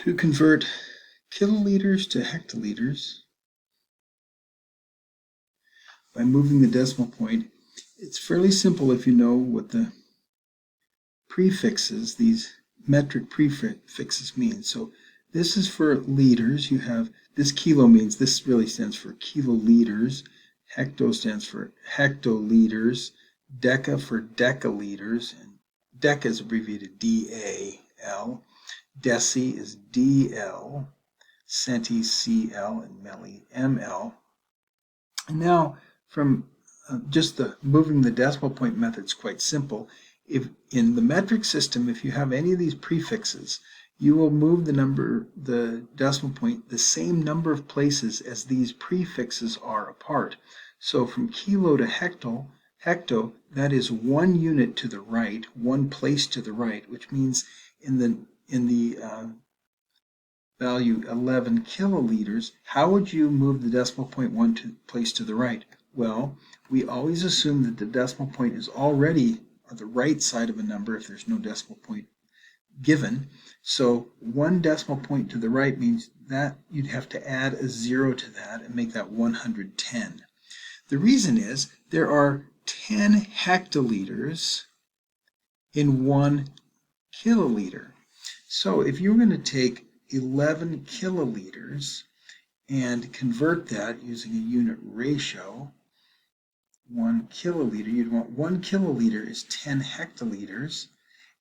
To convert kiloliters to hectoliters by moving the decimal point, it's fairly simple if you know what the prefixes, these metric prefixes mean. So this is for liters. You have this kilo means, this really stands for kiloliters. Hecto stands for hectoliters. Deca for decaliters. And deca is abbreviated DAL. Deci is DL. Centi CL, and milli ML. And now from just the moving the decimal point method is quite simple. If in the metric system, if you have any of these prefixes, you will move the decimal point the same number of places as these prefixes are apart. So from kilo to hecto, that is 1 unit to the right, 1 place to the right, which means in the value 11 kiloliters, how would you move the decimal point 1 place to the right? Well, we always assume that the decimal point is already on the right side of a number if there's no decimal point given. So 1 decimal point to the right means that you'd have to add a 0 to that and make that 110. The reason is there are 10 hectoliters in 1 kiloliter. So if you're going to take 11 kiloliters and convert that using a unit ratio, 1 kiloliter, you'd want 1 kiloliter is 10 hectoliters,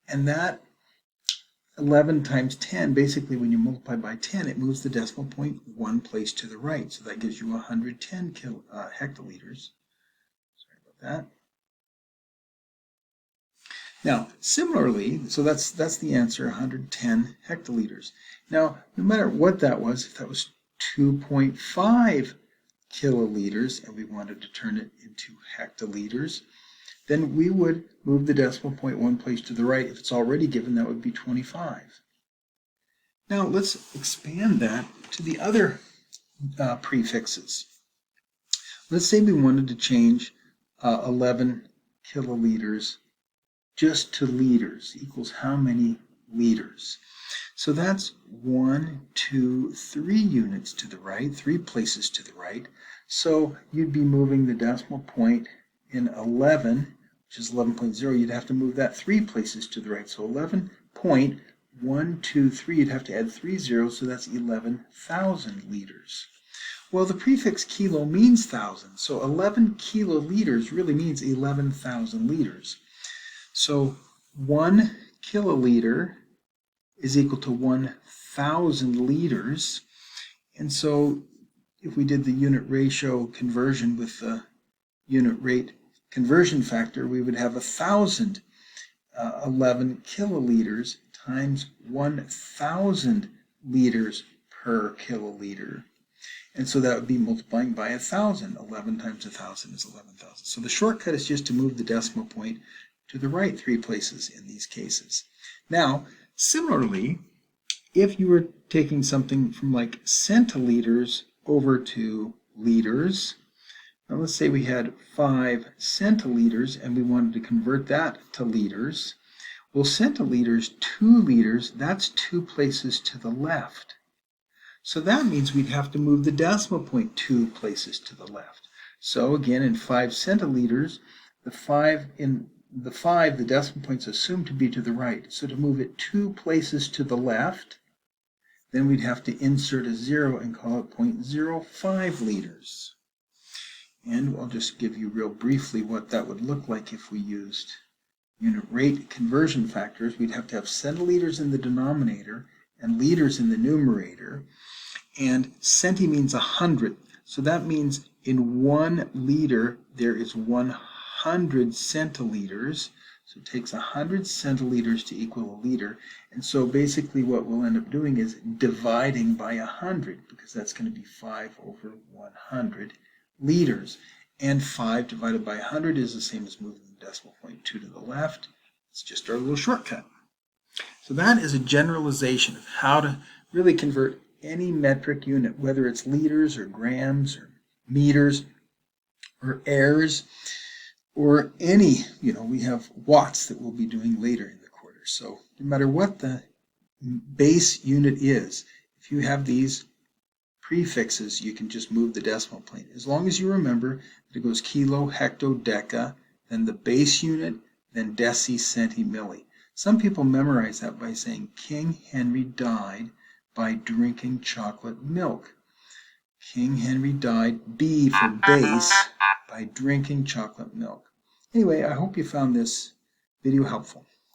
and that 11 times 10, basically when you multiply by 10, it moves the decimal point 1 place to the right, so that gives you 110 hectoliters. Sorry about that. Now, similarly, so that's the answer, 110 hectoliters. Now, no matter what that was, if that was 2.5 kiloliters and we wanted to turn it into hectoliters, then we would move the decimal point 1 place to the right. If it's already given, that would be 25. Now, let's expand that to the other prefixes. Let's say we wanted to change 11 kiloliters just to liters, equals how many liters. So that's 1, 2, 3 units to the right, 3 places to the right. So you'd be moving the decimal point in 11, which is 11.0, you'd have to move that 3 places to the right. So 11.123, you'd have to add 3 zeros, so that's 11,000 liters. Well, the prefix kilo means thousand, so 11 kiloliters really means 11,000 liters. So 1 kiloliter is equal to 1,000 liters. And so if we did the unit ratio conversion with the unit rate conversion factor, we would have 1,000 11 kiloliters times 1,000 liters per kiloliter. And so that would be multiplying by 1,000. 11 times 1,000 is 11,000. So the shortcut is just to move the decimal point to the right 3 places in these cases. Now, similarly, if you were taking something from like centiliters over to liters, now let's say we had 5 centiliters and we wanted to convert that to liters. Well, centiliters, 2 liters, that's 2 places to the left. So that means we'd have to move the decimal point 2 places to the left. So again, in 5 centiliters, the decimal point's assumed to be to the right. So to move it 2 places to the left, then we'd have to insert a 0 and call it 0.05 liters. And I'll just give you real briefly what that would look like if we used unit rate conversion factors. We'd have to have centiliters in the denominator and liters in the numerator. And centi means 100. So that means in 1 liter there is 100 centiliters. So it takes 100 centiliters to equal a liter. And so basically what we'll end up doing is dividing by 100, because that's going to be 5 over 100 liters. And 5 divided by 100 is the same as moving the decimal point 2 to the left. It's just our little shortcut. So that is a generalization of how to really convert any metric unit, whether it's liters or grams or meters or airs, or any, we have watts that we'll be doing later in the quarter. So no matter what the base unit is. If you have these prefixes, you can just move the decimal point. As long as you remember that it goes kilo, hecto, deca, then the base unit, then deci, centi, milli. Some people memorize that by saying King Henry died by drinking chocolate milk. King Henry died, B for base, by drinking chocolate milk. Anyway, I hope you found this video helpful.